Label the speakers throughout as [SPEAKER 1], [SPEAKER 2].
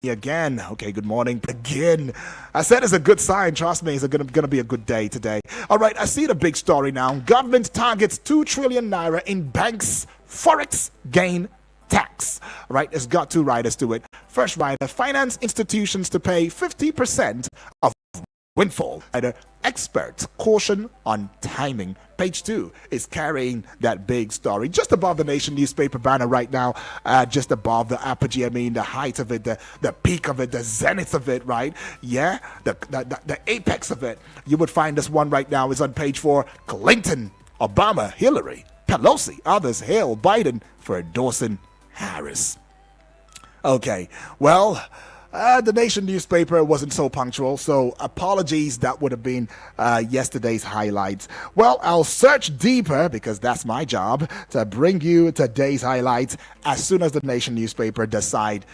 [SPEAKER 1] Again. Okay, good morning. Again. I said it's a good sign. Trust me, it's gonna be a good day today. All right, I see the big story now. Government targets 2 trillion naira in banks forex gain tax. All right, it's got two riders to it. First rider, finance institutions to pay 50% of windfall. Either experts caution on timing. Page 2 is carrying that big story just above the Nation newspaper banner right now, just above the apogee. I mean, the height of it, the peak of it, the zenith of it, right? Yeah, the apex of it. You would find this one right now is on page 4. Clinton, Obama, Hillary, Pelosi, others hail Biden for endorsing Harris. Okay, well, the Nation newspaper wasn't so punctual, so apologies. That would have been yesterday's highlights. Well, I'll search deeper because that's my job to bring you today's highlights as soon as the Nation newspaper decide,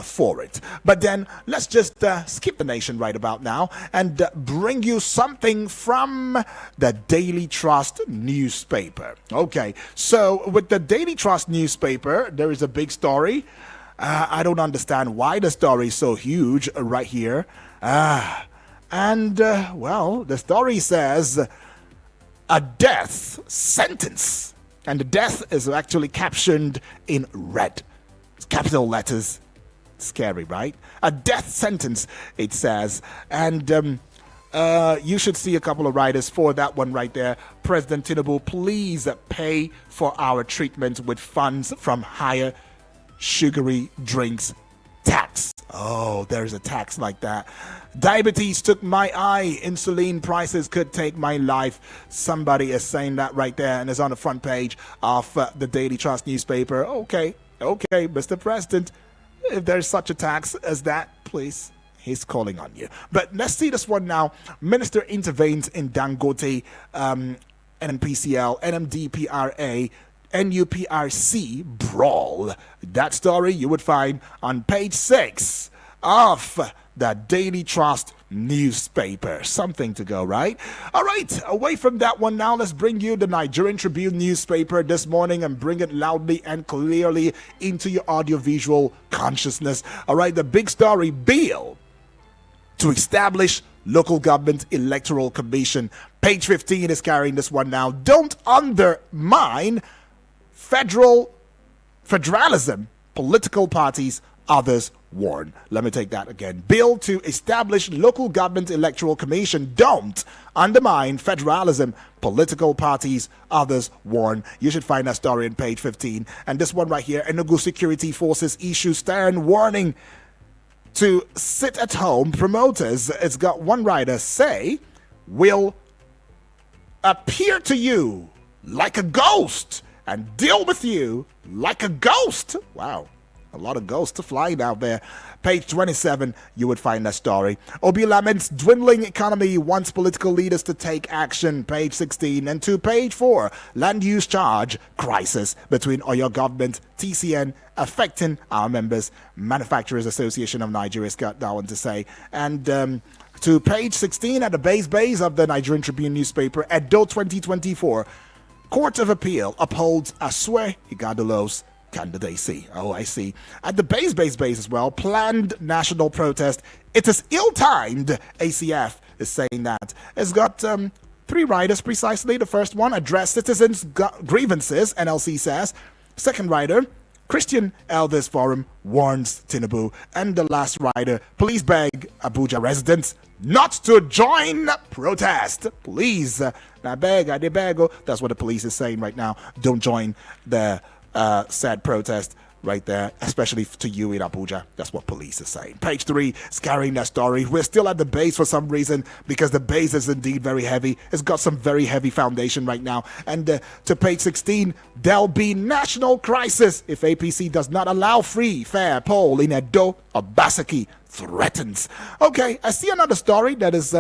[SPEAKER 1] for it. But then let's just skip the Nation right about now and bring you something from the Daily Trust newspaper. Okay, so with the Daily Trust newspaper, there is a big story. I don't understand why the story is so huge right here. Well, the story says a death sentence. And the death is actually captioned in red. It's capital letters. Scary, right? A death sentence, it says. And you should see a couple of writers for that one right there. President Tinubu, please pay for our treatment with funds from higher sugary drinks tax. Oh, there's a tax like that. Diabetes took my eye. Insulin prices could take my life. Somebody is saying that right there, and it's on the front page of the Daily Trust newspaper. Okay, Mr. President, if there's such a tax as that, please. He's calling on you. But let's see this one now. Minister intervenes in Dangote, NNPCL, NMDPRA, NUPRC brawl. That story you would find on page 6 of the Daily Trust newspaper. Something to go, right? All right, away from that one now, let's bring you the Nigerian Tribune newspaper this morning and bring it loudly and clearly into your audiovisual consciousness. All right, the big story, bill to establish local government electoral commission. Page 15 is carrying this one now. Don't undermine federalism, political parties, others warn. Let me take that again. Bill to establish local government electoral commission. Don't undermine federalism, political parties, others warn. You should find that story on page 15. And this one right here, Enugu Security Forces issue stern warning to sit at home promoters. It's got one writer say, will appear to you like a ghost and deal with you like a ghost. Wow, a lot of ghosts flying out there. Page 27, you would find that story. Obi laments dwindling economy, wants political leaders to take action. Page 16. And to page 4, land use charge crisis between Oyo government, TCN, affecting our members. Manufacturers Association of Nigeria's got that one to say. And to page 16 at the base of the Nigerian Tribune newspaper, Edo 2024. Court of Appeal upholds Asue Igadolos candidacy. Oh, I see. At the base as well, planned national protest. It is ill-timed, ACF is saying that. It's got 3 writers precisely. The first one, address citizens' grievances, NLC says. Second writer, Christian Elders Forum warns Tinubu. And the last writer, police beg Abuja residents not to join protest. Please, I beg. That's what the police is saying right now. Don't join the sad protest right there, especially to you in Abuja. That's what police is saying. Page 3 is carrying that story. We're still at the base for some reason because the base is indeed very heavy. It's got some very heavy foundation right now. And to page 16, there'll be national crisis if APC does not allow free, fair poll in Edo. Obaseki threatens. Okay, I see another story that is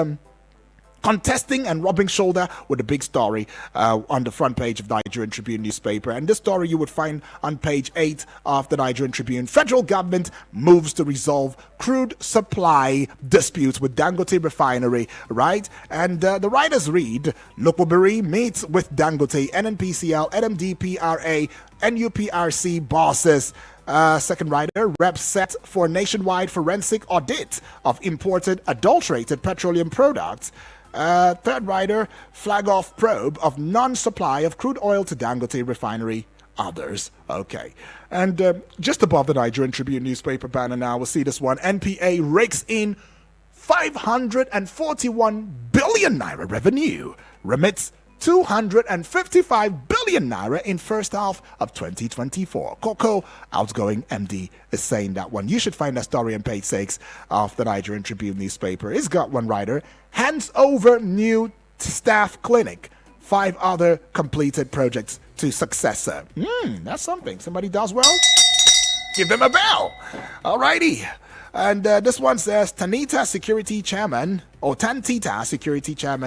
[SPEAKER 1] contesting and rubbing shoulder with a big story on the front page of Nigerian Tribune newspaper. And this story you would find on page 8 of the Nigerian Tribune. Federal government moves to resolve crude supply disputes with Dangote refinery, right? And the writers read, Lokobiri meets with Dangote, NNPCL, NMDPRA, NUPRC bosses. Second rider, reps set for nationwide forensic audit of imported adulterated petroleum products. Third rider, flag off probe of non-supply of crude oil to Dangote refinery. Others. Okay. And just above the Nigerian Tribune newspaper banner now, we'll see this one. NPA rakes in 541 billion naira revenue, remits 255 billion naira in first half of 2024. Koko, outgoing MD, is saying that one. You should find that story on page 6 of the Nigerian Tribune newspaper. It's got one writer, hands over new staff clinic, 5 other completed projects to successor. That's something. Somebody does well, give them a bell. Alrighty. And this one says, Tantita Security Chairman,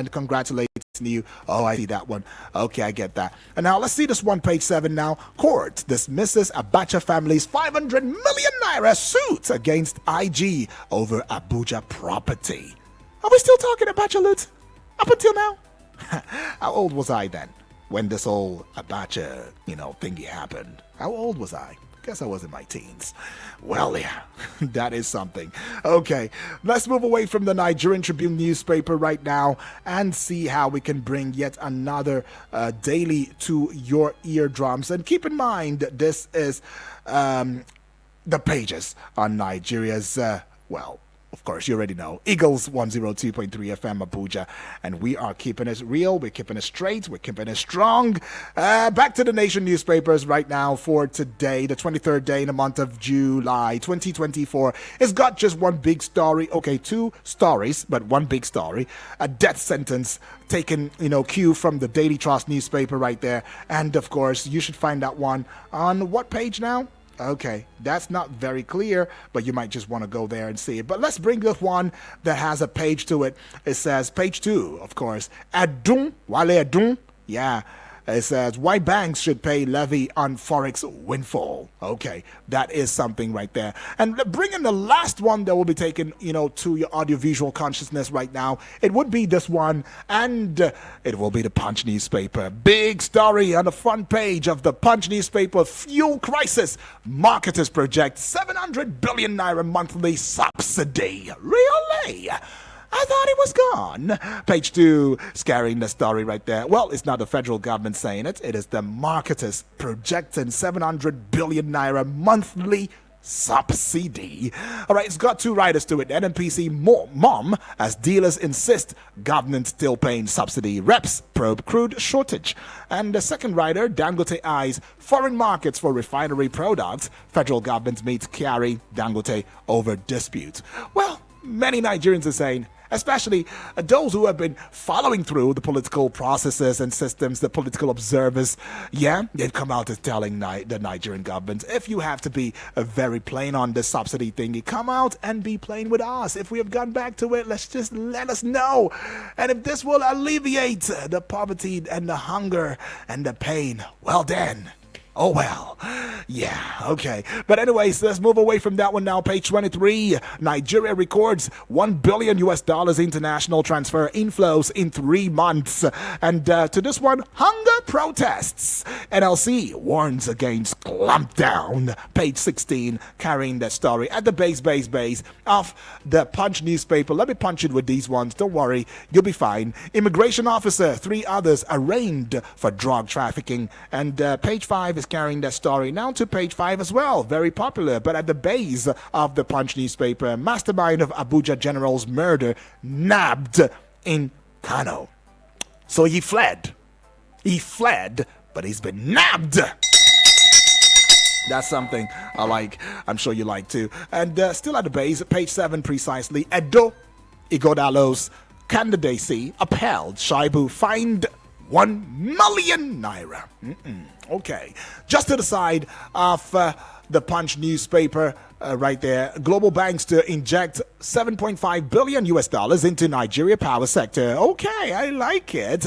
[SPEAKER 1] congratulates you. Oh, I see that one. Okay, I get that. And now let's see this one, page 7 now. Court dismisses Abacha family's 500 million naira suit against IG over Abuja property. Are we still talking Abacha loot up until now? How old was I then when this whole Abacha, thingy happened? How old was I? Guess I was in my teens. Well, yeah, that is something. Okay, let's move away from the Nigerian Tribune newspaper right now and see how we can bring yet another daily to your eardrums. And keep in mind, this is the pages on Nigeria's, of course, you already know, Eagles 102.3 FM Abuja, and we are keeping it real, we're keeping it straight, we're keeping it strong. Back to the Nation newspapers right now for today, the 23rd day in the month of July 2024. It's got just one big story, okay, 2 stories, but one big story. A death sentence taken, cue from the Daily Trust newspaper right there. And of course, you should find that one on what page now? Okay, that's not very clear, but you might just want to go there and see it. But let's bring this one that has a page to it. It says, page 2, of course, Adun, Wale Adun, yeah. It says, why banks should pay levy on Forex windfall. Okay, that is something right there. And bringing the last one that will be taken, to your audiovisual consciousness right now, it would be this one, and it will be the Punch newspaper. Big story on the front page of the Punch newspaper, fuel crisis. Marketers project 700 billion naira monthly subsidy. Really? I thought it was gone. Page 2, scaring the story right there. Well, it's not the federal government saying it. It is the marketers projecting 700 billion naira monthly subsidy. All right, it's got 2 writers to it. NNPC mom, as dealers insist government still paying subsidy. Reps probe crude shortage. And the second writer, Dangote eyes foreign markets for refinery products. Federal government meets Kyari Dangote over dispute. Well, many Nigerians are saying, especially those who have been following through the political processes and systems, the political observers, they've come out as telling the Nigerian government, if you have to be very plain on this subsidy thing, you come out and be plain with us. If we have gone back to it, just let us know. And if this will alleviate the poverty and the hunger and the pain, well then, oh well, yeah, okay. But anyways, let's move away from that one now. Page 23, Nigeria records $1 billion international transfer inflows in 3 months. And to this one, hunger protests. NLC warns against clampdown. Page 16, carrying that story at the base of the Punch newspaper. Let me punch it with these ones. Don't worry, you'll be fine. Immigration officer, 3 others arraigned for drug trafficking. And page 5 is carrying that story now to page 5 as well. Very popular, but at the base of the Punch newspaper, mastermind of Abuja general's murder nabbed in Kano. So he fled, but he's been nabbed. That's something I like. I'm sure you like too. And still at the base, page 7 precisely, Edo Igodalo's candidacy upheld. Shaibu fined 1 million naira. Okay. Just to the side of the Punch newspaper right there, global banks to inject $7.5 billion into Nigeria power sector. Okay, I like it.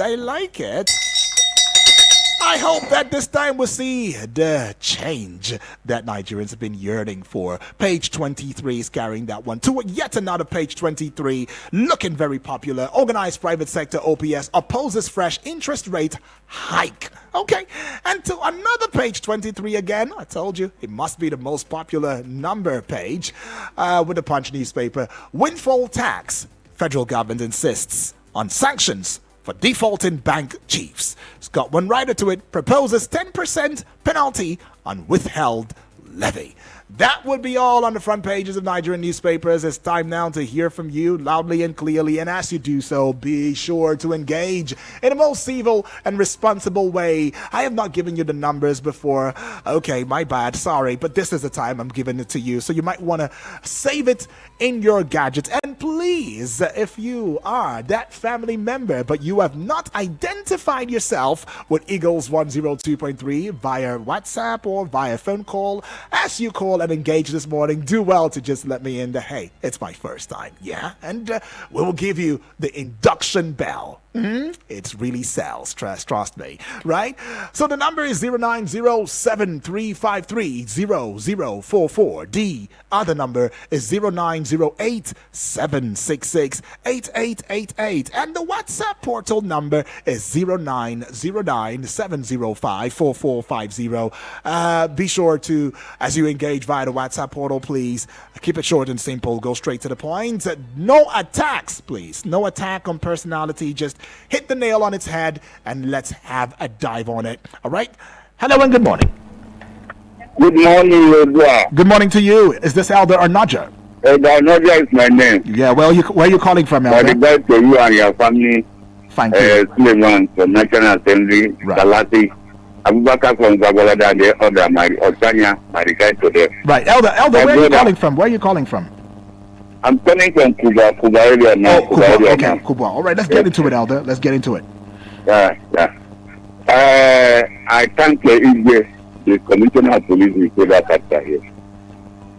[SPEAKER 1] I hope that this time we'll see the change that Nigerians have been yearning for. Page 23 is carrying that one to yet another page 23, looking very popular. Organized private sector OPS opposes fresh interest rate hike. Okay, and to another page 23 again. I told you it must be the most popular number page with the Punch newspaper. Windfall tax. Federal government insists on sanctions for defaulting bank chiefs. It's got one rider to it, proposes 10% penalty on withheld levy. That would be all on the front pages of Nigerian newspapers. It's time now to hear from you loudly and clearly, and as you do so, be sure to engage in a most civil and responsible way. I have not given you the numbers before. Okay, my bad, sorry, but this is the time I'm giving it to you, so you might want to save it in your gadget. And please, if you are that family member but you have not identified yourself with Eagles 102.3 via WhatsApp or via phone call, as you call and engage this morning, do well to just let me in the hey, it's my first time, yeah? And we will give you the induction bell. It really sells, trust me, right? So the number is 09073530044. The other number is 0908-766-8888. And the WhatsApp portal number is 0909-705-4450. Be sure to, as you engage via the WhatsApp portal, please keep it short and simple. Go straight to the point. No attacks, please. No attack on personality. Just hit the nail on its head and let's have a dive on it. All right? Hello and good morning.
[SPEAKER 2] Good morning, Edward.
[SPEAKER 1] Good morning to you. Is this Elder or Naja?
[SPEAKER 2] Naja is my name.
[SPEAKER 1] Yeah, well, where are you calling from, Elder?
[SPEAKER 2] I regard to you and your family.
[SPEAKER 1] Thank you.
[SPEAKER 2] Suleiman from National Assembly,
[SPEAKER 1] Right.
[SPEAKER 2] Salati, Abubakar from Zagolada, and the other, Otanya, my regard to them.
[SPEAKER 1] Right. Elder, where are you calling from? Where are you calling from?
[SPEAKER 2] I'm calling from Cuba area now.
[SPEAKER 1] Oh, Cuba. Okay, Cuba. All right, let's get into it, Elder. Let's get into it.
[SPEAKER 2] Yeah. I thank the Commissioner of Police in Federal Capital here.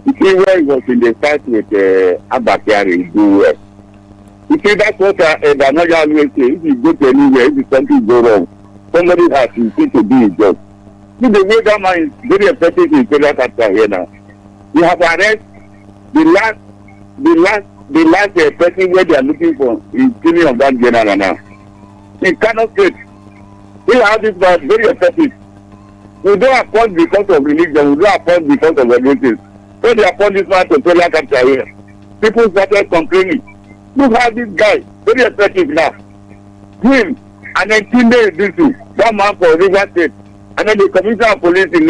[SPEAKER 2] You see, where he was in the fight with Abakari, do well. You see, that's what Danoja always say. If you go to anywhere, if something go wrong, somebody has to do his job. See, the way that man is very effective in Federal Capital here now. You have arrested the last person where they are looking for is killing of that general now. In Kano State, we have this man very effective. We don't appoint because of religion, we don't appoint because of religion. So they appoint this man to Federal Capital here. People started complaining. Look how this guy, very effective now. Him and then Tunde Idisu, that man for River State, and then the Commissioner of Police in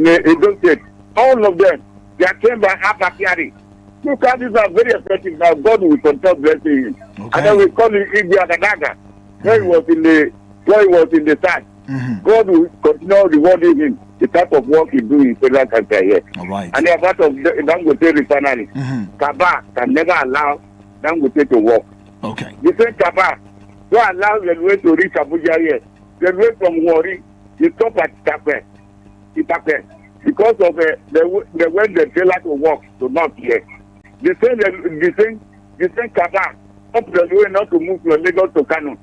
[SPEAKER 2] Edo State, all of them, they are trained by Abakari. Look how these are very effective now. God will continue blessing him.
[SPEAKER 1] Okay.
[SPEAKER 2] And then we call him Igbi Agadaga, where he was in the side. God will continue rewarding him. The type of work he do in Federal Capital here.
[SPEAKER 1] All right.
[SPEAKER 2] And the part of Dangote refinery, Kaba can never allow Dangote to work.
[SPEAKER 1] Okay.
[SPEAKER 2] The same Kaba don't allow the way to reach Abuja here. The way from Wari, you stop at Itape, because of the way the trailer to work to not here. The same Kaba up the way not to move from Lagos to Kano.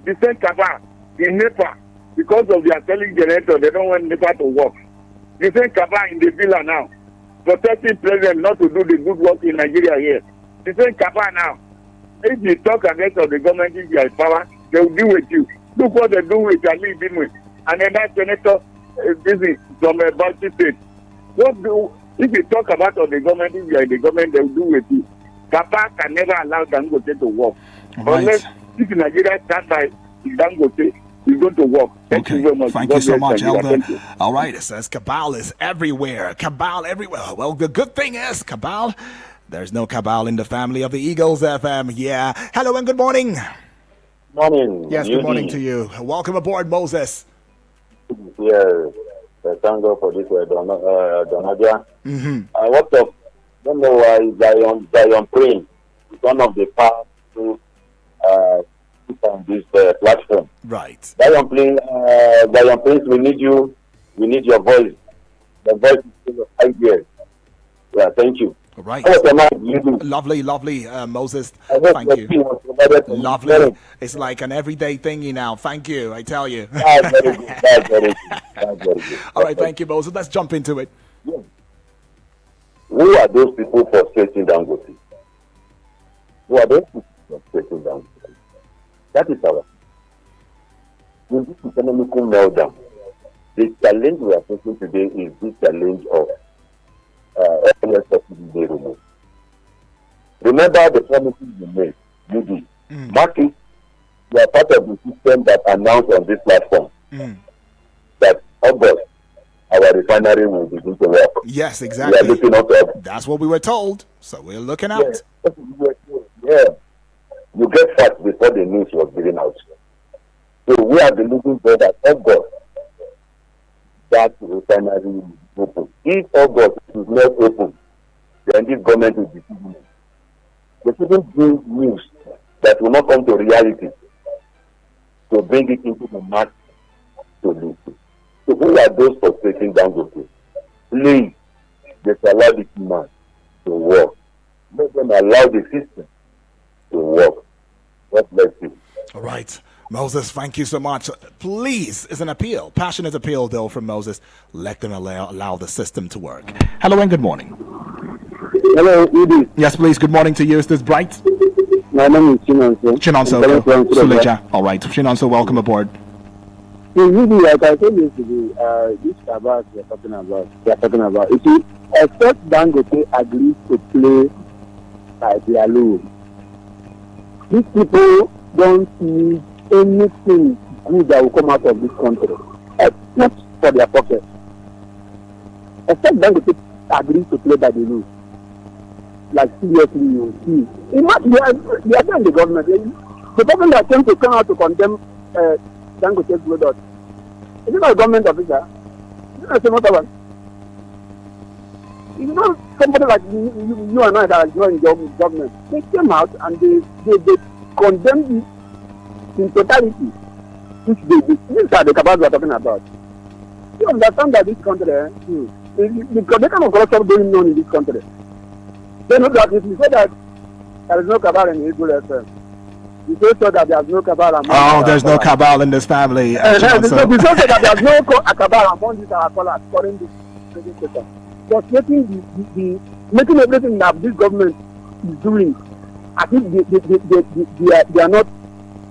[SPEAKER 2] The same Kaba in Nepal, because of their selling generator, they don't want Nepal to work. The same Kaba in the villa now, protecting president not to do the good work in Nigeria here. The same Kaba now, if you talk against the government, if you are in power, they will deal with you. Look what they do with Ali Benue. And then that senator, this is from Bauchi State. If you talk about the government, if you are in the government, they will do with you. Kaba can never allow Dangote to work.
[SPEAKER 1] Right.
[SPEAKER 2] Unless if Nigeria stand by Dangote, it's going to work. Thank you very much.
[SPEAKER 1] Thank you so much, Elder. All right, it says cabal is everywhere. Cabal everywhere. Well, the good thing is, cabal, there's no cabal in the family of the Eagles FM. Yeah. Hello and good morning.
[SPEAKER 3] Morning.
[SPEAKER 1] Yes, good morning to you. Welcome aboard, Moses.
[SPEAKER 3] Yes. Thank God for this, Donadia. What up? Don't know why Zion Prince is one of the past to on this platform.
[SPEAKER 1] Right.
[SPEAKER 3] Zion Prince, we need you. We need your voice. The voice is still of ideas. Yeah, thank you.
[SPEAKER 1] All right.
[SPEAKER 3] What am I doing?
[SPEAKER 1] Lovely, lovely, Moses.
[SPEAKER 3] I hope
[SPEAKER 1] Thank
[SPEAKER 3] your
[SPEAKER 1] you.
[SPEAKER 3] team was provided for
[SPEAKER 1] Lovely. It's like an everyday thingy now. Thank you. I tell you.
[SPEAKER 3] That's very good. That's very good. That's very good.
[SPEAKER 1] All right. Thank you, Moses. Let's jump into it.
[SPEAKER 3] Yes. Who are those people frustrating Dangote? Who are those people frustrating Dangote? That is our. In this economical meltdown, the challenge we are facing today is this challenge of FNS subsidy they removed. Remember the promises you made, you did. Market, you are part of the system that announced on this platform that August, our refinery will begin to work.
[SPEAKER 1] Yes,
[SPEAKER 3] We are
[SPEAKER 1] exactly.
[SPEAKER 3] looking up to
[SPEAKER 1] That's what we were told. So we're looking out.
[SPEAKER 3] yeah. You get facts before the news was given out. So we are believing that August, that refinery will be open. If August is not open, then this government will be doing it. They shouldn't bring news that will not come to reality to bring it into the mass to live. So who are those frustrating Dangote? Please, they should allow this man to work. Let them allow the system to work. God bless you.
[SPEAKER 1] All right. Moses, thank you so much. Please, it's an appeal, passionate appeal, though, from Moses. Let them allow the system to work. Hello and good morning.
[SPEAKER 4] Hello, Edie.
[SPEAKER 1] Yes, please. Good morning to you. Is this Bright?
[SPEAKER 4] My name is Chinonso.
[SPEAKER 1] Chinonso.
[SPEAKER 4] I'm calling from
[SPEAKER 1] Suleja. All right. Chinonso, welcome aboard.
[SPEAKER 4] Edie, like I said yesterday, this Kabas we are talking about. You see, except Dangote agrees to play by their law, these people don't need anything good that will come out of this country, except for their pocket. Except Dangote agrees to play by the rules. Like seriously, you see. Imagine they are doing the government. The government that came to come out to condemn Dangote's product. Is it not a government officer? Is it not a motor? It's not somebody like you and I that are joining government. They came out and they condemned it in totality. These are the cabals we are talking about. You understand that this country, because the kind of corruption going on in this country. They know that if you say that there is no cabal in Eagle FM, you say so that there is no cabal among
[SPEAKER 1] There's no cabal in this family.
[SPEAKER 4] You say that there is no cabal among these our callers according to the trading system. But making everything that this government is doing, I think they are not.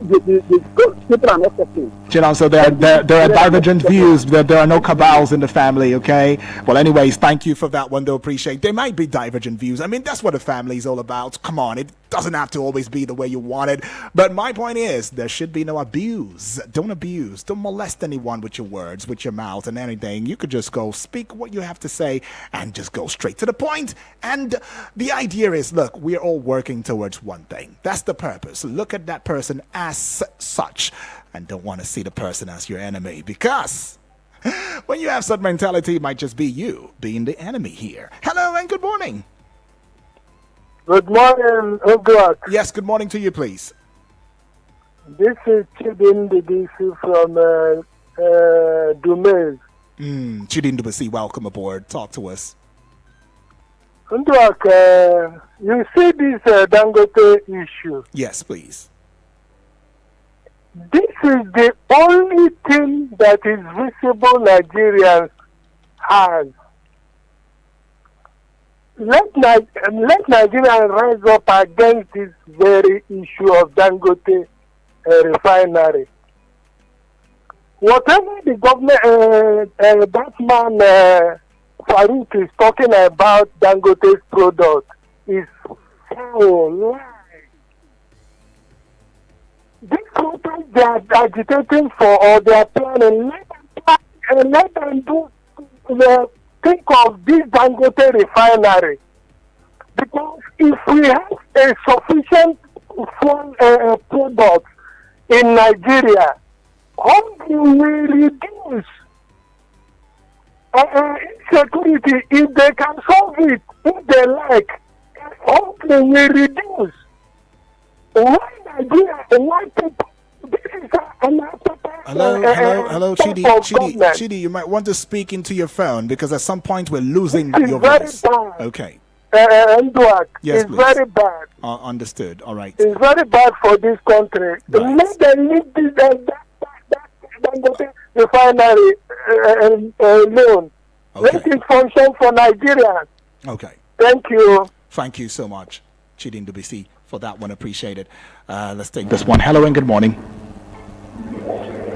[SPEAKER 4] People are not suffering.
[SPEAKER 1] So there are divergent views. There are no cabals in the family, okay? Well, anyways, thank you for that one, though. Appreciate. There might be divergent views. I mean, that's what a family is all about. Come on, it doesn't have to always be the way you want it. But my point is, there should be no abuse. Don't abuse. Don't molest anyone with your words, with your mouth, and anything. You could just go speak what you have to say and just go straight to the point. And the idea is, look, we're all working towards one thing. That's the purpose. Look at that person as such and don't want to see the person as your enemy, because when you have such mentality, it might just be you being the enemy here. Hello and good morning.
[SPEAKER 5] Good morning, Ugrak.
[SPEAKER 1] Yes, good morning to you, please.
[SPEAKER 5] This is Chidin DDC from Dumez.
[SPEAKER 1] Chidin Dubasi, welcome aboard. Talk to us.
[SPEAKER 5] Ugrak, you see this Dangote issue.
[SPEAKER 1] Yes, please.
[SPEAKER 5] This is the only thing that is visible Nigerians have. Let Nigerians rise up against this very issue of Dangote refinery. Whatever the government, that man Farouk is talking about Dangote's product is foul. These companies they are agitating for, or they are planning, let them do think of this Dangote refinery. Because if we have a sufficient product in Nigeria, hunger will reduce. Insecurity, if they can solve it, if they like, hunger will reduce. Why Nigeria? Why people? This is
[SPEAKER 1] Hello, Chidi, you might want to speak into your phone because at some point we're losing your voice. Okay.
[SPEAKER 5] Nduak.
[SPEAKER 1] Yes,
[SPEAKER 5] It's
[SPEAKER 1] please.
[SPEAKER 5] very bad.
[SPEAKER 1] Understood. All right.
[SPEAKER 5] It's very bad for this country.
[SPEAKER 1] Right.
[SPEAKER 5] Let them leave this Dangote refinery alone. Let
[SPEAKER 1] Okay.
[SPEAKER 5] it function for Nigerians.
[SPEAKER 1] Okay.
[SPEAKER 5] Thank you.
[SPEAKER 1] Thank you so much, Chidin Dubisi, for that one. Appreciate it. Let's take this one. Hello and good morning.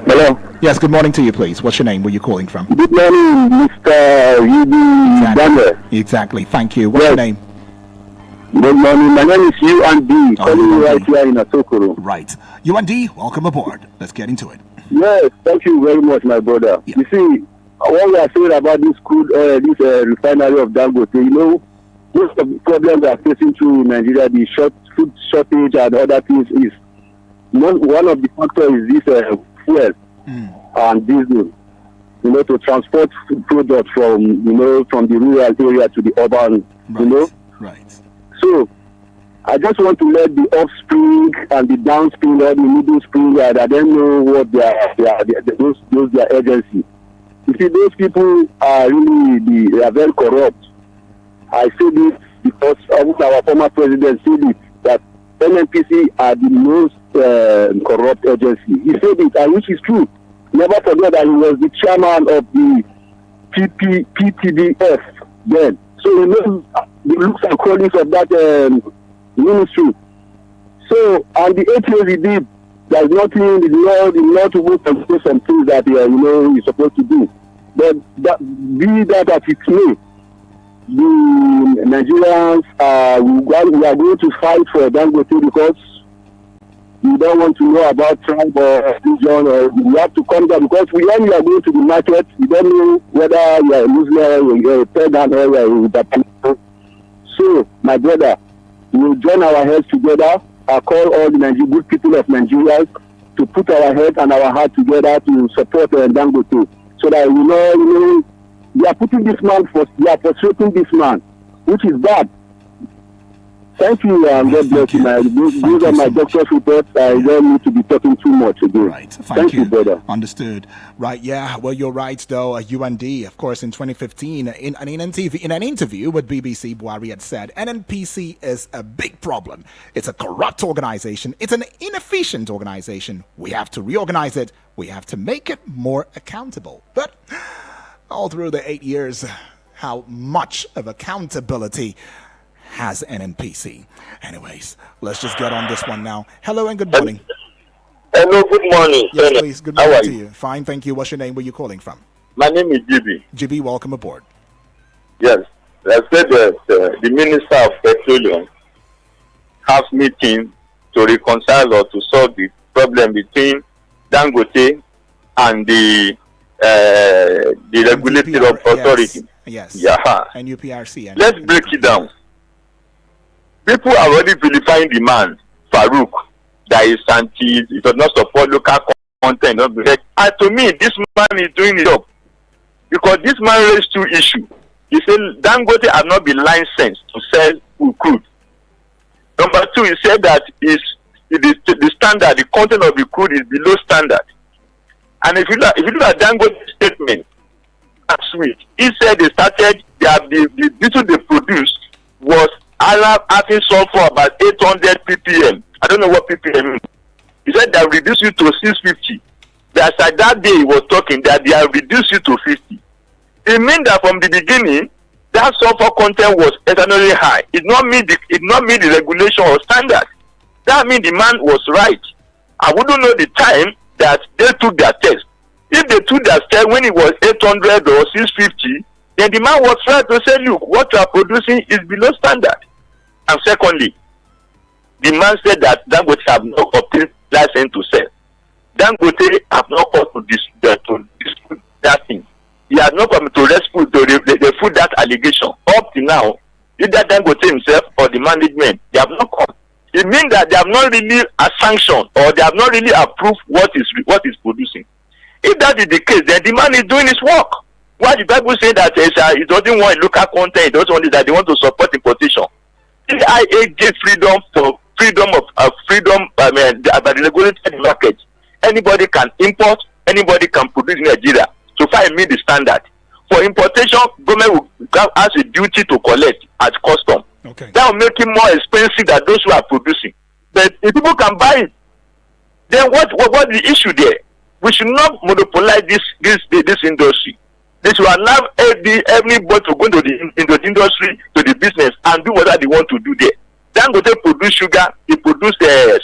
[SPEAKER 4] Hello.
[SPEAKER 1] Yes, good morning to you, please. What's your name? Where you calling from?
[SPEAKER 4] Good morning, Mr. Yubi Daniel.
[SPEAKER 1] Exactly. Thank you. What's
[SPEAKER 4] Yes.
[SPEAKER 1] your name?
[SPEAKER 4] Good morning. My name is UND, calling you
[SPEAKER 1] UND.
[SPEAKER 4] right here in Atokoro.
[SPEAKER 1] Right. UND, welcome aboard. Let's get into it.
[SPEAKER 4] Yes, thank you very much, my brother.
[SPEAKER 1] Yeah.
[SPEAKER 4] You see, what we are saying about this crude oil, this refinery of Dangote, you know, most of the problems we are facing through in Nigeria, the food shortage and other things is one of the factors is this fuel and diesel. You know, to transport food products from from the rural area to the urban.
[SPEAKER 1] Right.
[SPEAKER 4] You know.
[SPEAKER 1] Right.
[SPEAKER 4] So, I just want to let the offspring and the downspring or the middle spring, I don't know what those their agency. You see, those people are really they are very corrupt. I say this because our former president said it, that NNPC are the most corrupt agency. He said it, and which is true. Never forget that he was the chairman of the PTDF then. So he knows the looks and callings of that ministry. So, and the 8 years he did, there's nothing, the law to work and do some things that he's supposed to do. But be that as it may, the Nigerians we are going to fight for Dangote because we don't want to know about tribe or religion, or we have to come down because when you are going to the market, you don't know whether you are a Muslim or you are a pagan or you are a Japanese. So, my brother, we will join our heads together. I call all the good people of Nigeria to put our head and our heart together to support Dangote, so that we know, they are putting this man they are frustrating this man, which is bad. Thank you, and God bless you. These are my doctor's reports. I don't need to be talking too much again.
[SPEAKER 1] Right. Thank
[SPEAKER 4] you, brother.
[SPEAKER 1] Understood. Right. Yeah. Well, you're right, though. UND, of course, in 2015, in an interview with BBC, Buhari had said NNPC is a big problem. It's a corrupt organization. It's an inefficient organization. We have to reorganize it. We have to make it more accountable. But all through the 8 years, how much of accountability has NNPC? Anyways, let's just get on this one now. Hello and good morning.
[SPEAKER 3] Hello, good morning.
[SPEAKER 1] Yes, please. Good morning to you. Fine, thank you. What's your name? Where you calling from?
[SPEAKER 3] My name is GB.
[SPEAKER 1] GB, welcome aboard.
[SPEAKER 3] Yes, I said that the Minister of Petroleum has meeting to reconcile or to solve the problem between Dangote and the regulatory authority.
[SPEAKER 1] Yes.
[SPEAKER 3] Yeah.
[SPEAKER 1] And UPRC.
[SPEAKER 3] Let's break it down. People are already vilifying the man, Farouk, that is anti, he does not support local content. And to me, this man is doing it up. Because this man raised two issues. He said Dangote has not been licensed to sell crude. Number two, he said that the standard, the content of the crude is below standard. And if you look at Dangote's statement last week, he said they started, the little they produced was having sulfur about 800 ppm. I don't know what ppm means. He said they have reduced it to 650. That's like that day he was talking that they have reduced it to 50. It means that from the beginning, that sulfur content was eternally high. It not meet the regulation or standard. That means the man was right. I wouldn't know the time that they took their test. If they took their test when it was 800 or 650, then the man was right to say, look, what you are producing is below standard. And secondly, the man said that Dangote have not obtained license to sell. Dangote have not come to dispute that thing. He has not come to rescue the food that allegation. Up to now, either Dangote himself or the management, they have not come. It means that they have not really sanctioned or they have not really approved what is producing. If that is the case, then the man is doing his work. Why the Bible say that he doesn't want local content, he doesn't want that, they want to support importation. CIA gave freedom by the regulated market. Anybody can import, anybody can produce in Nigeria. So far, meet the standard. For importation, government has a duty to collect at custom.
[SPEAKER 1] Okay.
[SPEAKER 6] That will make it more expensive than those who are producing. But if people can buy it, then what the issue there? We should not monopolize this industry. They should allow everybody to go into the industry, to the business, and do whatever they want to do there. Dangote produce sugar, they produce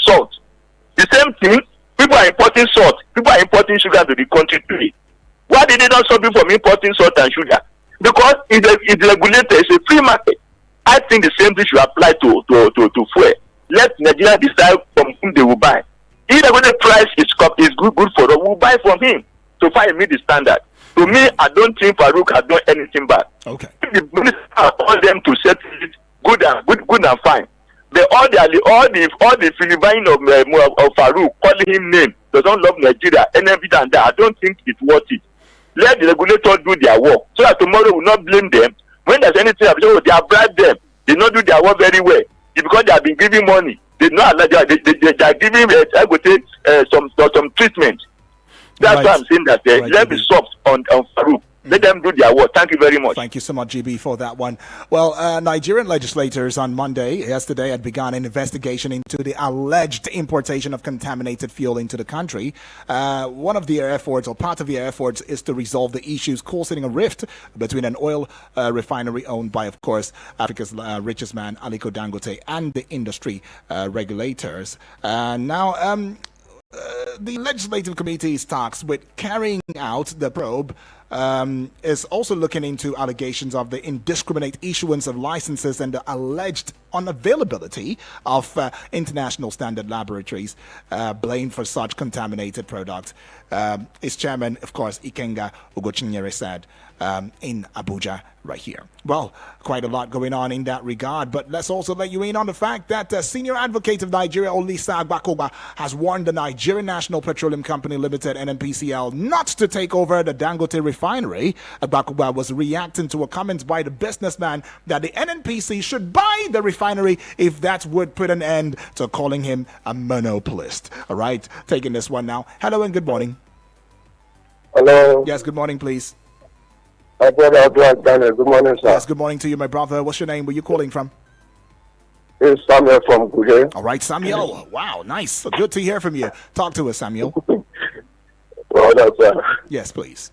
[SPEAKER 6] salt. The same thing, people are importing salt, people are importing sugar to the country today. Why did they not stop you from importing salt and sugar? Because it's regulated, it's a free market. I think the same thing should apply to fuel. Let Nigeria decide from whom they will buy. If the price is good for us, we'll buy from him to find meet the standard. To me, I don't think Farouk has done anything bad.
[SPEAKER 1] Okay.
[SPEAKER 6] The minister all them to settle it good and fine. But all the filibustering of Farouk, calling him name, doesn't love Nigeria, and everything and that. I don't think it's worth it. Let the regulators do their work so that tomorrow will not blame them. When there's anything, they have bribed them. They not do their work very well. It's because they have been giving money. They not they are giving some treatment. That's
[SPEAKER 1] Right.
[SPEAKER 6] why I'm saying that
[SPEAKER 1] Right,
[SPEAKER 6] let me soft on Farouk. Let them do their work. Thank you very much.
[SPEAKER 1] Thank you so much, GB, for that one. Well, Nigerian legislators on yesterday, had begun an investigation into the alleged importation of contaminated fuel into the country. One of their efforts, or part of their efforts, is to resolve the issues causing a rift between an oil refinery owned by, of course, Africa's richest man, Aliko Dangote, and the industry regulators. The legislative committee is tasked with carrying out the probe, is also looking into allegations of the indiscriminate issuance of licenses and the alleged unavailability of international standard laboratories blamed for such contaminated products. Its chairman, of course, Ikenga Ugochinyere, said in Abuja right here. Well, quite a lot going on in that regard, but let's also let you in on the fact that Senior Advocate of Nigeria, Olisa Agbakoba, has warned the Nigerian National Petroleum Company Limited, NNPCL, not to take over the Dangote refinery. Agbakoba was reacting to a comment by the businessman that the NNPC should buy the refinery if that would put an end to calling him a monopolist. All right, taking this one now. Hello and good morning.
[SPEAKER 7] Hello.
[SPEAKER 1] Yes, good morning, please.
[SPEAKER 7] My brother, Daniel. Good morning, sir.
[SPEAKER 1] Yes, good morning to you, my brother. What's your name? Where you calling from?
[SPEAKER 7] It's Samuel from Kuje.
[SPEAKER 1] All right, Samuel. Wow, nice. Good to hear from you. Talk to us, Samuel.
[SPEAKER 7] Brother, sir.
[SPEAKER 1] Yes, please.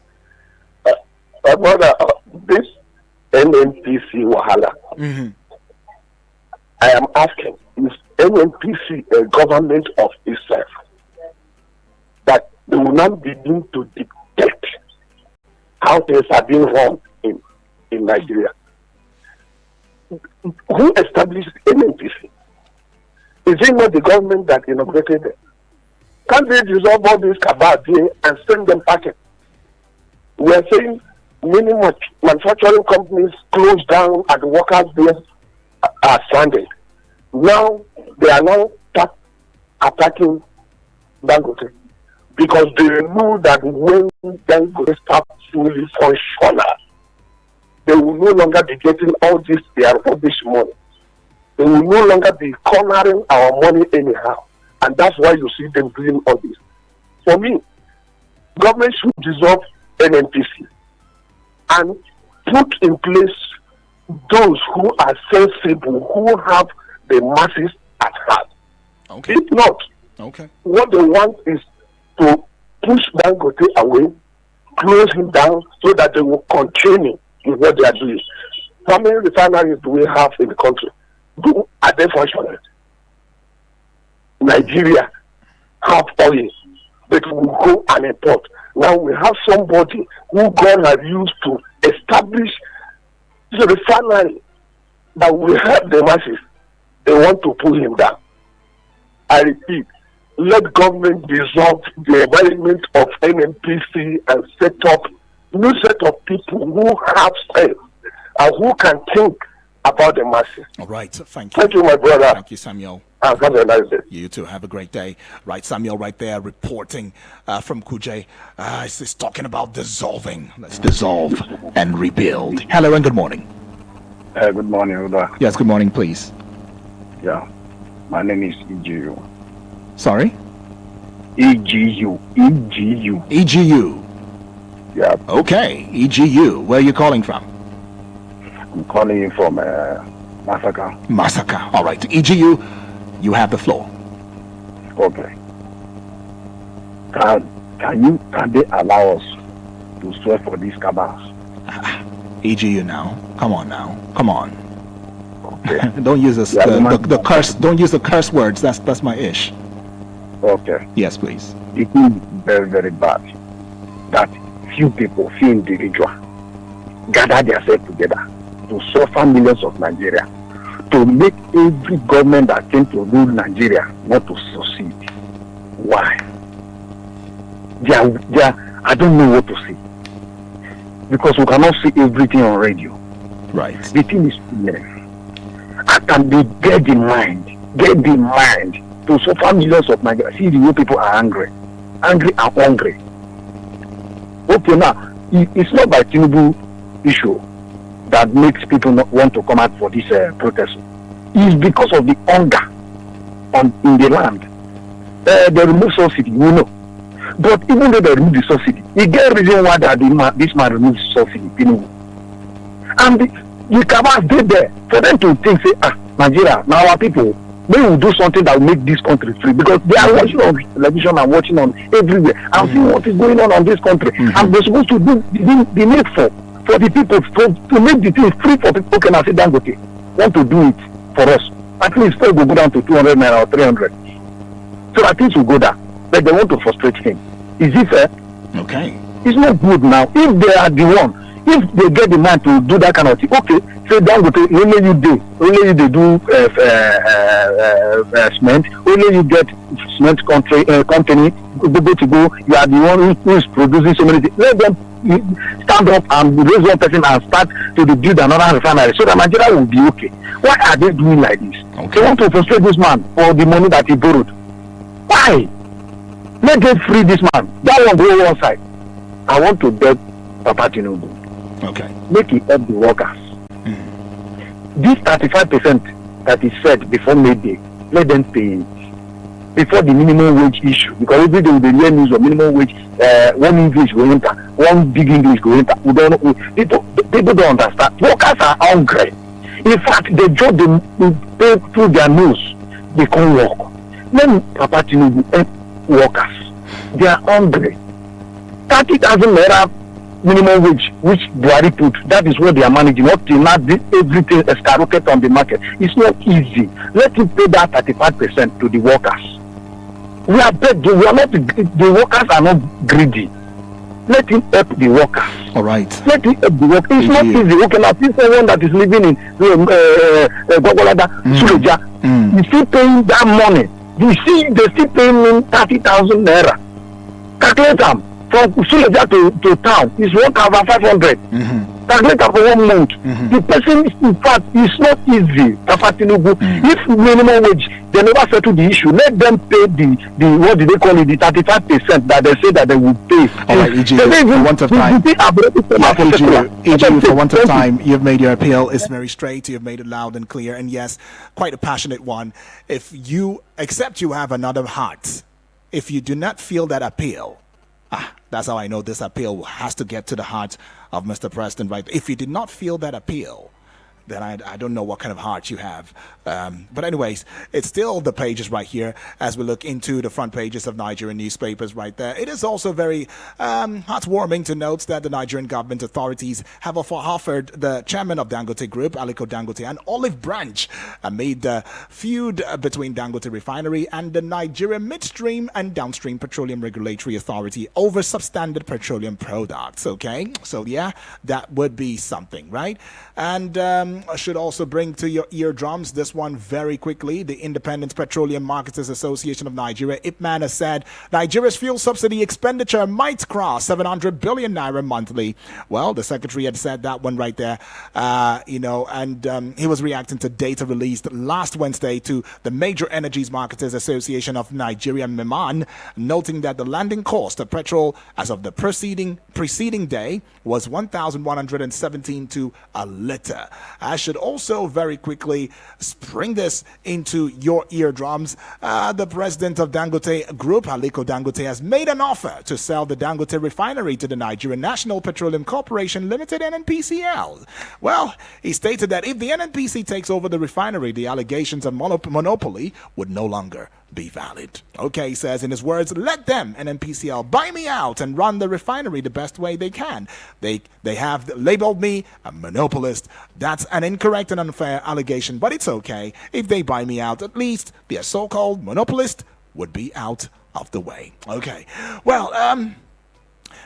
[SPEAKER 7] My brother, this NNPC Wahala, I am asking, is NNPC a government of itself? That they will not begin to dictate how things are being run in Nigeria. Who established NNPC? Is it not the government that inaugurated it? Can't they dissolve all these cabals here and send them packing? We are saying many manufacturing companies closed down and the workers there are stranded. Now they are now attacking Dangote because they know that when Dangote starts fully functional, they will no longer be getting all this their rubbish money. They will no longer be cornering our money anyhow. And that's why you see them doing all this. For me, government should dissolve NNPC and put in place those who are sensible, who have the masses at heart.
[SPEAKER 1] Okay.
[SPEAKER 7] If not, what they want is to push Dangote away, close him down so that they will continue in what they are doing. How many refineries do we have in the country? Are they functional? Nigeria have oil, but we will go and import. Now we have somebody who God has used to establish the refinery that will help the masses. They want to pull him down. I repeat, let government dissolve the environment of NNPC and set up new set of people who have sense and who can think about the masses.
[SPEAKER 1] All right, thank you.
[SPEAKER 7] Thank you, my brother.
[SPEAKER 1] Thank you, Samuel.
[SPEAKER 7] And have a nice day.
[SPEAKER 1] You too. Have a great day. Right, Samuel right there reporting from Kuje. He's talking about dissolving. Let's dissolve and rebuild. Hello and good morning.
[SPEAKER 8] Good morning, Uda.
[SPEAKER 1] Yes, good morning, please.
[SPEAKER 8] Yeah, my name is EGU.
[SPEAKER 1] Sorry?
[SPEAKER 8] EGU.
[SPEAKER 1] EGU.
[SPEAKER 8] Yeah.
[SPEAKER 1] Okay, EGU. Where are you calling from?
[SPEAKER 8] I'm calling you from Massacre.
[SPEAKER 1] Massacre. All right. EGU, you have the floor.
[SPEAKER 8] Okay. Can they allow us to swear for these cabals?
[SPEAKER 1] EGU now. Come on now. Come on.
[SPEAKER 8] Okay.
[SPEAKER 1] Don't use this, the curse. Don't use the curse words. That's my ish.
[SPEAKER 8] Okay.
[SPEAKER 1] Yes, please.
[SPEAKER 8] It is very, very bad that few people, few individuals gather themselves together to suffer millions of Nigeria, to make every government that came to rule Nigeria not to succeed. Why? I don't know what to say. Because we cannot see everything on radio.
[SPEAKER 1] Right.
[SPEAKER 8] The thing is, I can be get the mind to suffer millions of Nigeria. See the way people are angry and hungry. Okay, now it's not by Tinubu issue that makes people not want to come out for this protest. It's because of the hunger in the land. They remove subsidy, you know. But even though they remove the subsidy, you get a reason why that this man removes subsidy, Tinubu. And the cabals did there for them to think, say, Nigeria, now our people, they will do something that will make this country free, because they are watching on television and watching on everywhere and seeing what is going on this country. And they're supposed to do the needful for the people, to make the thing free for people. Can I say Dangote want to do it for us? At least first will go down to 200 naira or 300. So that things will go down. But they want to frustrate him. Is it fair?
[SPEAKER 1] Okay.
[SPEAKER 8] It's not good now. If they are the one, if they get the man to do that kind of thing, okay, say Dangote, only you do cement, only you get cement company, go, you are the one who is producing so many things. Let them stand up and raise one person and start to build another refinery so that Nigeria will be okay. Why are they doing like this?
[SPEAKER 1] Okay.
[SPEAKER 8] They want to frustrate this man for the money that he borrowed. Why? Let them free this man. That one go one side. I want to beg Papa Tinubu.
[SPEAKER 1] Okay.
[SPEAKER 8] Make it help the workers. This 35% that is said before May Day, let them pay it before the minimum wage issue. Because every day will be real news of minimum wage. One English will enter, one big English will enter. People don't understand. Workers are hungry. In fact, they just pay through their nose. They can't work. Let Papa Tinubu help workers. They are hungry. 30,000 naira minimum wage, which Buhari put, that is what they are managing. Not till now, everything skyrocketed on the market. It's not easy. Let him pay that 35% to the workers. We are begging. We are not. The workers are not greedy. Let him help the workers.
[SPEAKER 1] All right.
[SPEAKER 8] Let him help the workers. It's not easy. Okay, now see someone that is living in Gwagwalada, Suleja, he's still paying that money. You see, they still paying him 30,000 naira. Calculate them. From Suleja to town is 1,500. Calculate for 1 month. The person, in fact, it's not easy. Papa Tinubu, if minimum wage, they never settle the issue. Let them pay the what do they call it, the 35% that they say that they will pay.
[SPEAKER 1] All right, EGU, for want of time. EGU, for want of time, you've made your appeal. It's very straight. You've made it loud and clear. And yes, quite a passionate one. If you accept you have another heart, if you do not feel that appeal, that's how I know this appeal has to get to the heart of Mr. President, right? If you did not feel that appeal, then I don't know what kind of heart you have. But anyways, it's still the pages right here as we look into the front pages of Nigerian newspapers right there. It is also very heartwarming to note that the Nigerian government authorities have offered the chairman of Dangote Group, Aliko Dangote, an olive branch amid the feud between Dangote Refinery and the Nigerian Midstream and Downstream Petroleum Regulatory Authority over substandard petroleum products. Okay, so yeah, that would be something, right? And I should also bring to your eardrums this one very quickly. The Independent Petroleum Marketers Association of Nigeria, IPMAN, has said Nigeria's fuel subsidy expenditure might cross 700 billion naira monthly. Well, the secretary had said that one right there, and he was reacting to data released last Wednesday to the Major Energies Marketers Association of Nigeria, MEMAN, noting that the landing cost of petrol as of the preceding day was 1,117 to a liter. I should also very quickly spring this into your eardrums. The president of Dangote Group, Aliko Dangote, has made an offer to sell the Dangote refinery to the Nigerian National Petroleum Corporation Limited, NNPCL. Well, he stated that if the NNPC takes over the refinery, the allegations of monopoly would no longer be valid. Okay, he says in his words, let them, NNPCL, buy me out and run the refinery the best way they can. They have labeled me a monopolist. That's an incorrect and unfair allegation, but it's okay. If they buy me out, at least the so-called monopolist would be out of the way. Okay, well,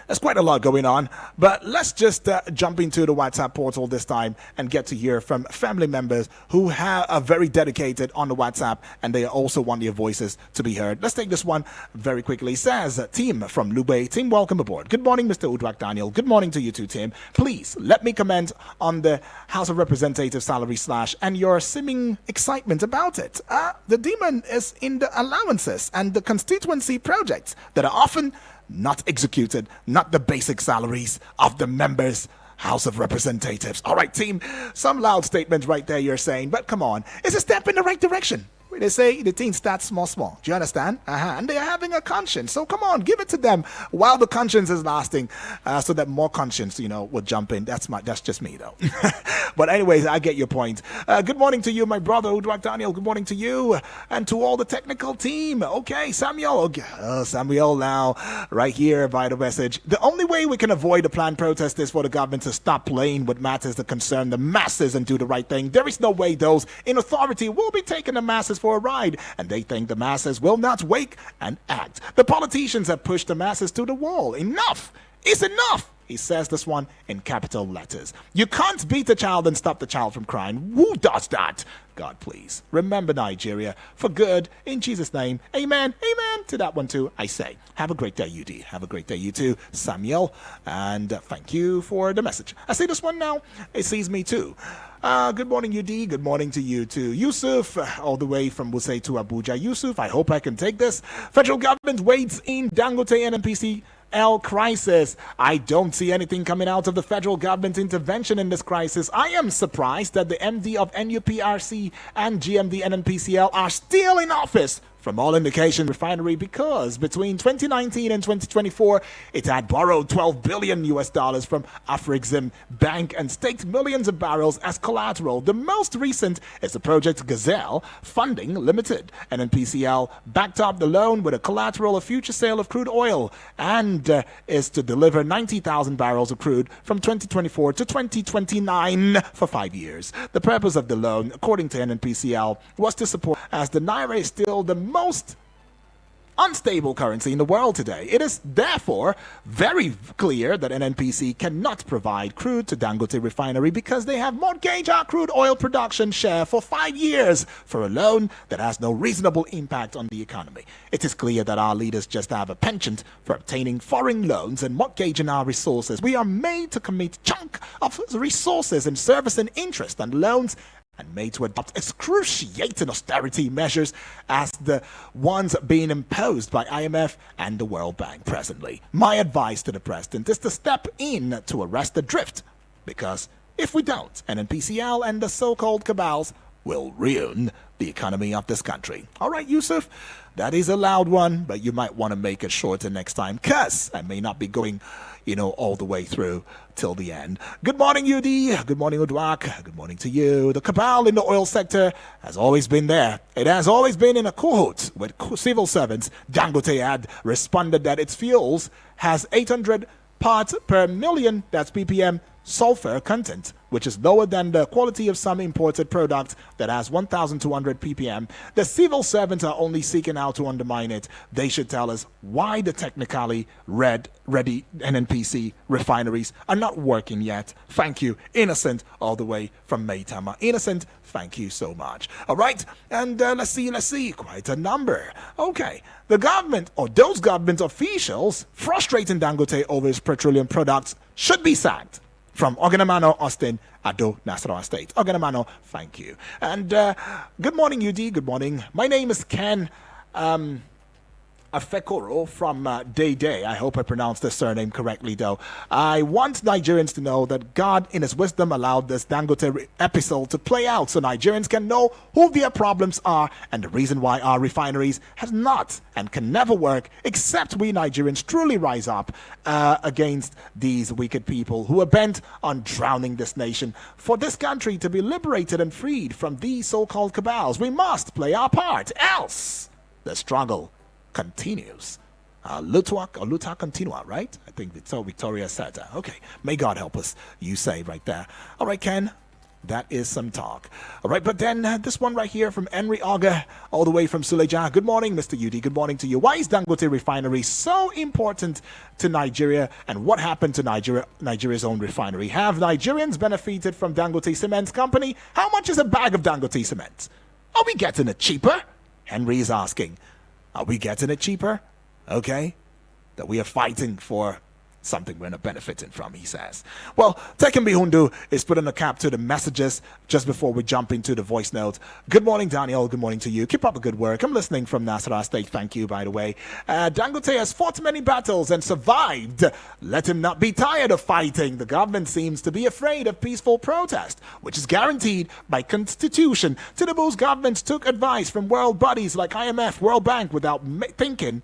[SPEAKER 1] there's quite a lot going on, but let's just jump into the WhatsApp portal this time and get to hear from family members who are very dedicated on the WhatsApp, and they also want their voices to be heard. Let's take this one very quickly. Says Tim from Lube. Tim, welcome aboard. Good morning, Mr. Uduak Daniel. Good morning to you too, Tim. Please let me comment on the House of Representatives salary slash and your seeming excitement about it. The demon is in the allowances and the constituency projects that are often not executed, not the basic salaries of the members. House of Representatives. All right, team, some loud statements right there you're saying, but come on, it's a step in the right direction. They say the team starts small. Do you understand? And they are having a conscience. So come on, give it to them while the conscience is lasting, so that more conscience, will jump in. That's just me though. But anyways, I get your point. Good morning to you, my brother Uduak Daniel. Good morning to you and to all the technical team. Okay, Samuel. Okay. Samuel now right here by the message. The only way we can avoid a planned protest is for the government to stop playing with matters that concern the masses and do the right thing. There is no way those in authority will be taking the masses for a ride, and they think the masses will not wake and act. The politicians have pushed the masses to the wall. Enough is enough. He says this one in capital letters. You can't beat a child and stop the child from crying. Who does that? God, please remember Nigeria for good. In Jesus' name, amen. Amen to that one too, I say. Have a great day, UD. Have a great day, you too, Samuel. And thank you for the message. I see this one now. It sees me too. Good morning, UD. Good morning to you too. Yusuf, all the way from Wuse to Abuja. Yusuf, I hope I can take this. Federal government waits in Dangote NNPC crisis. I don't see anything coming out of the federal government intervention in this crisis. I am surprised that the MD of NUPRC and GMD NNPCL are still in office. From all indication, refinery, because between 2019 and 2024, it had borrowed $12 billion from Afrexim Bank and staked millions of barrels as collateral. The most recent is the project Gazelle Funding Limited. NNPCL backed up the loan with a collateral of future sale of crude oil and is to deliver 90,000 barrels of crude from 2024 to 2029 for 5 years. The purpose of the loan, according to NNPCL, was to support, as the Naira is still the most unstable currency in the world today. It is therefore very clear that NNPC cannot provide crude to Dangote Refinery because they have mortgaged our crude oil production share for 5 years for a loan that has no reasonable impact on the economy. It is clear that our leaders just have a penchant for obtaining foreign loans and mortgaging our resources. We are made to commit chunk of resources in service and interest and loans, and made to adopt excruciating austerity measures as the ones being imposed by IMF and the World Bank presently. My advice to the president is to step in to arrest the drift, because if we don't, NNPCL and the so-called cabals will ruin the economy of this country. All right, Yusuf, that is a loud one, but you might want to make it shorter next time, because I may not be going all the way through till the end. Good morning, UD. Good morning, Uduak. Good morning to you. The cabal in the oil sector has always been there. It has always been in a cohort with civil servants. Dangote had responded that its fuels has 800 parts per million, that's ppm, sulfur content, which is lower than the quality of some imported product that has 1,200 ppm. The civil servants are only seeking out to undermine it. They should tell us why the technically ready NNPC refineries are not working yet. Thank you. Innocent, all the way from Maitama. Innocent, thank you so much. All right, and let's see, quite a number. Okay, the government, or those government officials frustrating Dangote over his petroleum products, should be sacked. From Oganamano, Austin, Ado, Nasarawa State. Oganamano, thank you. And good morning, UD. Good morning. My name is Ken. Afekoro from Day Day. I hope I pronounced the surname correctly, though. I want Nigerians to know that God, in His wisdom, allowed this Dangote episode to play out so Nigerians can know who their problems are and the reason why our refineries has not and can never work except we Nigerians truly rise up against these wicked people who are bent on drowning this nation. For this country to be liberated and freed from these so-called cabals, we must play our part, else the struggle continues. Luta continua, right? I think Victoria said that. Okay, may God help us, you say right there. All right, Ken, that is some talk. All right, but then this one right here from Henry Auger, all the way from Suleja. Good morning, Mr. UD. Good morning to you. Why is Dangote refinery so important to Nigeria, and what happened to Nigeria's own refinery? Have Nigerians benefited from Dangote Cement Company? How much is a bag of Dangote cement? Are we getting it cheaper? Henry is asking. Are we getting it cheaper? Okay. That we are fighting for something we're not benefiting from, he says. Well, Tekken Bihundu is putting a cap to the messages just before we jump into the voice note. Good morning, Daniel. Good morning to you. Keep up the good work. I'm listening from Nasarawa State. Thank you, by the way. Dangote has fought many battles and survived. Let him not be tired of fighting. The government seems to be afraid of peaceful protest, which is guaranteed by constitution. Tinubu's government took advice from world bodies like IMF, World Bank, without thinking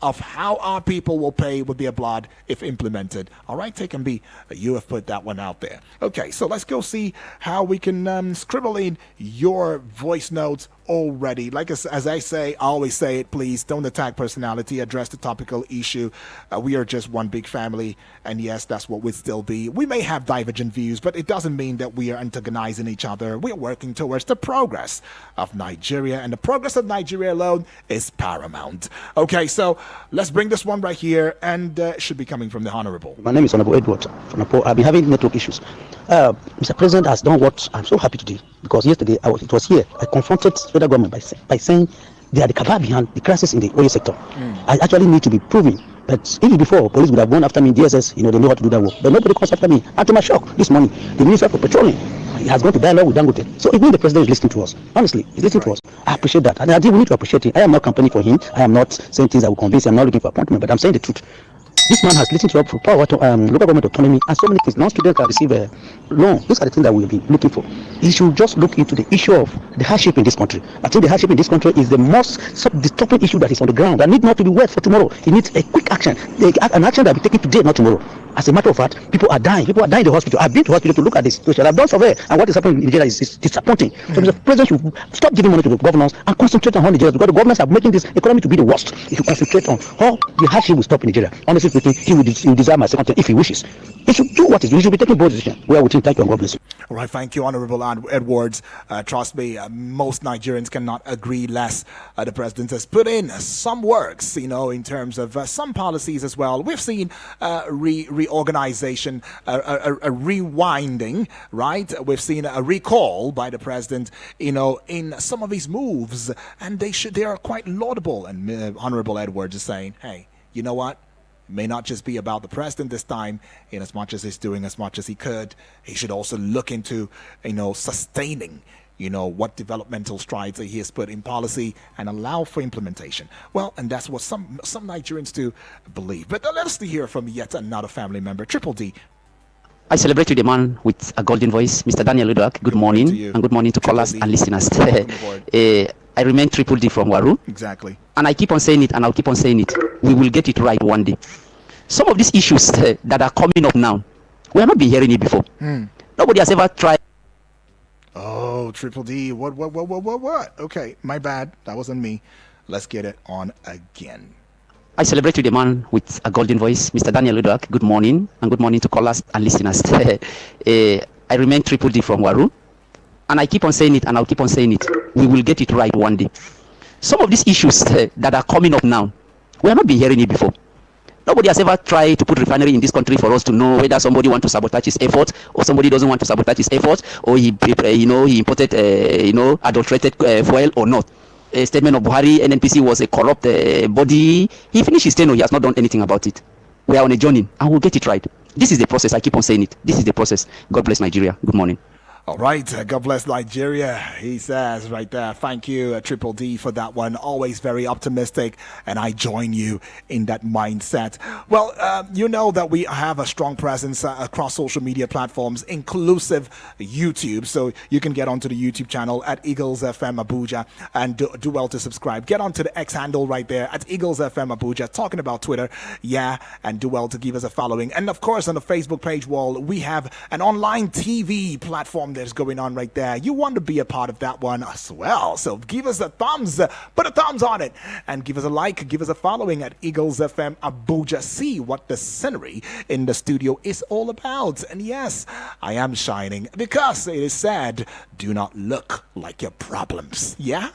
[SPEAKER 1] of how our people will pay with their blood if implemented. All right, Take and B, you have put that one out there. Okay, so let's go see how we can scribble in your voice notes already. Like as I say, I always say it, please don't attack personality, address the topical issue. We are just one big family, and yes, that's what we'll still be. We may have divergent views, but it doesn't mean that we are antagonizing each other. We're working towards the progress of Nigeria, and the progress of Nigeria alone is paramount. Okay, so let's bring this one right here, and it should be coming from the Honorable.
[SPEAKER 9] My name is Honorable Edward from Nepal. I've been having network issues. Mr. President has done what I'm so happy to do, because yesterday it was here. I confronted the federal government by saying they are the cabal behind the crisis in the oil sector. I actually need to be proven. But even before, police would have gone after me in DSS, they know how to do that work. But nobody comes after me. And to my shock, this morning, the Minister for Petroleum has gone to dialogue with Dangote. So even the President is listening to us. Honestly, he's listening to us. I appreciate that. And I think we need to appreciate it. I am not campaigning for him. I am not saying things that will convince him. I'm not looking for appointment, but I'm saying the truth. This man has listened to us for power to local government autonomy and so many things. Non-students can receive a loan. These are the things that we've been looking for. He should just look into the issue of the hardship in this country. I think the hardship in this country is the most disturbing issue that is on the ground. That need not to be wait for tomorrow. It needs a quick action. An action that will be taken today, not tomorrow. As a matter of fact, people are dying. People are dying in the hospital. I've been to the hospital to look at this situation. I've done survey, and what is happening in Nigeria is disappointing. So the president should stop giving money to the governors and concentrate on Nigerians, because the governors are making this economy to be the worst. If you concentrate on how the hardship will stop in Nigeria, honestly speaking, he will desire my second term if he wishes. He should do what is. He should be taking bold decisions. We are with him. Thank you and God bless you.
[SPEAKER 1] All right, thank you, Honorable Edwards. Trust me, most Nigerians cannot agree less. The president has put in some works, in terms of some policies as well. We've seen reorganization, a rewinding, right? We've seen a recall by the president, in some of his moves, and they are quite laudable. And Honorable Edwards is saying, hey, you know what? It may not just be about the president this time, in as much as he's doing as much as he could. He should also look into, sustaining, what developmental strides that he has put in policy and allow for implementation. Well, and that's what some Nigerians do believe. But let's hear from yet another family member, Triple D.
[SPEAKER 10] I celebrate with a man with a golden voice, Mr. Daniel Udoak. Good morning, and good morning to callers and listeners. I remain Triple D from Waru.
[SPEAKER 1] Exactly.
[SPEAKER 10] And I keep on saying it, and I'll keep on saying it. We will get it right one day. Some of these issues that are coming up now, we have not been hearing it before. Nobody has ever tried.
[SPEAKER 1] Oh, Triple D. What? Okay, my bad. That wasn't me. Let's get it on again.
[SPEAKER 10] I celebrate with a man with a golden voice, Mr. Daniel Udoak. Good morning, and good morning to callers and listeners. I remain Triple D from Waru. And I keep on saying it, and I'll keep on saying it. We will get it right one day. Some of these issues that are coming up now, we have not been hearing it before. Nobody has ever tried to put refinery in this country for us to know whether somebody wants to sabotage his effort, or somebody doesn't want to sabotage his effort, or he imported, adulterated fuel or not. A statement of Buhari, NNPC was a corrupt body. He finished his tenure. He has not done anything about it. We are on a journey, and we'll get it right. This is the process. I keep on saying it. This is the process. God bless Nigeria. Good morning.
[SPEAKER 1] All right, God bless Nigeria. He says right there, thank you, Triple D, for that one. Always very optimistic, and I join you in that mindset. Well, you know that we have a strong presence across social media platforms, inclusive YouTube. So you can get onto the YouTube channel at Eagles FM Abuja and do well to subscribe. Get onto the X handle right there at Eagles FM Abuja, talking about Twitter, and do well to give us a following. And of course, on the Facebook page wall, we have an online TV platform that's going on right there. You want to be a part of that one as well. So give us a thumbs, put a thumbs on it, and give us a like, give us a following at Eagles FM Abuja. See what the scenery in the studio is all about. And yes, I am shining because it is said, do not look like your problems. Yeah?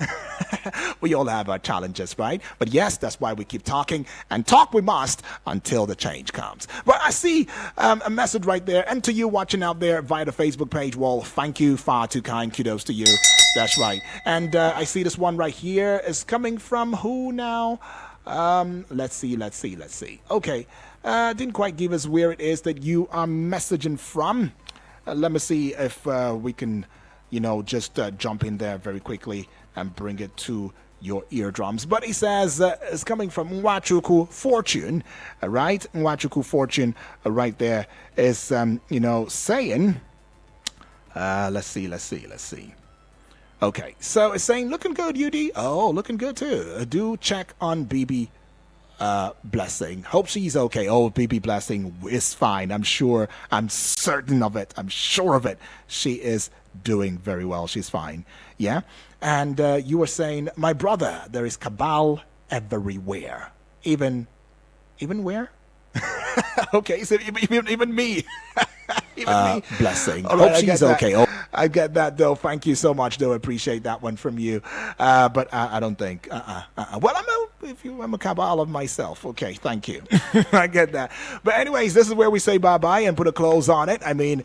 [SPEAKER 1] We all have our challenges, right? But yes, that's why we keep talking, and talk we must until the change comes. But I see a message right there, and to you watching out there via the Facebook page wall, thank you, far too kind, kudos to you. That's right. And I see this one right here is coming from who now? Let's see. Okay, didn't quite give us where it is that you are messaging from. Let me see if we can, just jump in there very quickly and bring it to your eardrums. But he says it's coming from Nwachuku Fortune, right? Nwachuku Fortune right there is, saying, let's see. Okay, so it's saying, looking good, UD. Oh, looking good too. Do check on BB Blessing. Hope she's okay. Oh, BB Blessing is fine. I'm sure. I'm certain of it. I'm sure of it. She is doing very well. She's fine. Yeah. And you were saying, my brother, there is cabal everywhere. Even where? Okay, so even me. Even me. Blessing. All right, hope she's okay. Oh, I get that, though. Thank you so much, though. I appreciate that one from you. But I don't think. Well, I'm a cabal of myself. Okay, thank you. I get that. But anyways, this is where we say bye-bye and put a close on it. I mean,